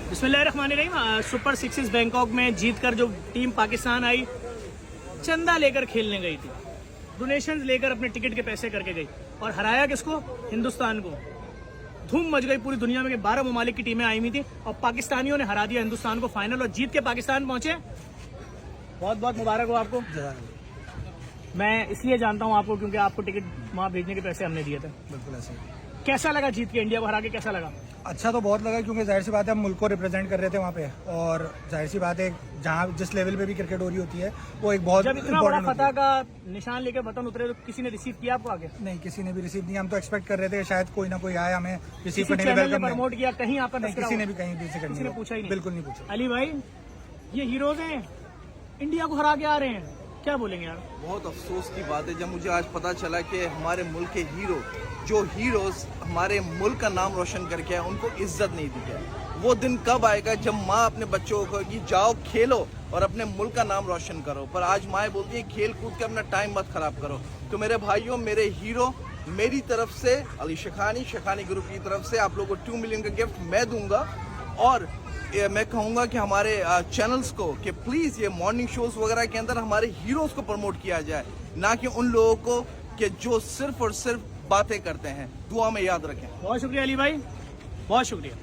बिस्मिल्लाहिर्रहमानिर्रहीम। Super sixes Bangkok में जीतकर जो टीम पाकिस्तान आई, चंदा लेकर खेलने गई थी, डोनेशंस लेकर अपने टिकट के पैसे करके गई और हराया किसको? हिंदुस्तान को। धूम मच गई पूरी दुनिया में कि 12 ममालिक की टीमें आई हुई थी और पाकिस्तानियों ने हरा दिया हिंदुस्तान को फाइनल और जीत के पाकिस्तान पहुंचे। बहुत बहुत मुबारक हो आपको। मैं इसलिए जानता हूं आपको क्योंकि आपको टिकट वहां भेजने के पैसे हमने दिए थे। बिल्कुल ऐसे ही। कैसा लगा जीत के, इंडिया को हरा के कैसा लगा? अच्छा तो बहुत लगा क्योंकि जाहिर सी बात है हम मुल्क को रिप्रेजेंट कर रहे थे वहाँ पे, और जाहिर सी बात है जहाँ जिस लेवल पे भी क्रिकेट हो रही होती है वो एक बहुत जब इतना बड़ा फतह का निशान लेकर बटन उतरे तो किसी ने रिसीव किया आपको आगे? नहीं, किसी ने भी रिसीव नहीं। हम तो एक्सपेक्ट कर रहे थे शायद कोई ना कोई आए हमें रिसीव किसी करने के चैनल ने वेलकम प्रमोट किया? कहीं आपका नहीं, किसी ने भी कहीं भी से किसी ने पूछा ही नहीं? बिल्कुल नहीं पूछा। अली भाई, ये हीरोज हैं, इंडिया को हरा के आ रहे हैं, क्या बोलेंगे यार? बहुत अफसोस की बात है जब मुझे आज पता चला कि हमारे मुल्क के हीरो, जो हीरोज हमारे मुल्क का नाम रोशन करके आए, उनको इज्जत नहीं दी है। वो दिन कब आएगा जब माँ अपने बच्चों को कहेगी जाओ खेलो और अपने मुल्क का नाम रोशन करो, पर आज माएँ बोलती है खेल कूद के अपना टाइम मत खराब करो। तो मेरे भाइयों, मेरे हीरो, मेरी तरफ से अली शेखानी ग्रुप की तरफ से आप लोगों को 2 मिलियन का गिफ्ट मैं दूंगा। और मैं कहूँगा कि हमारे चैनल्स को कि प्लीज़ ये मॉर्निंग शोज वगैरह के अंदर हमारे हीरोज़ को प्रमोट किया जाए, ना कि उन लोगों को कि जो सिर्फ और सिर्फ बातें करते हैं। दुआ में याद रखें। बहुत शुक्रिया अली भाई, बहुत शुक्रिया।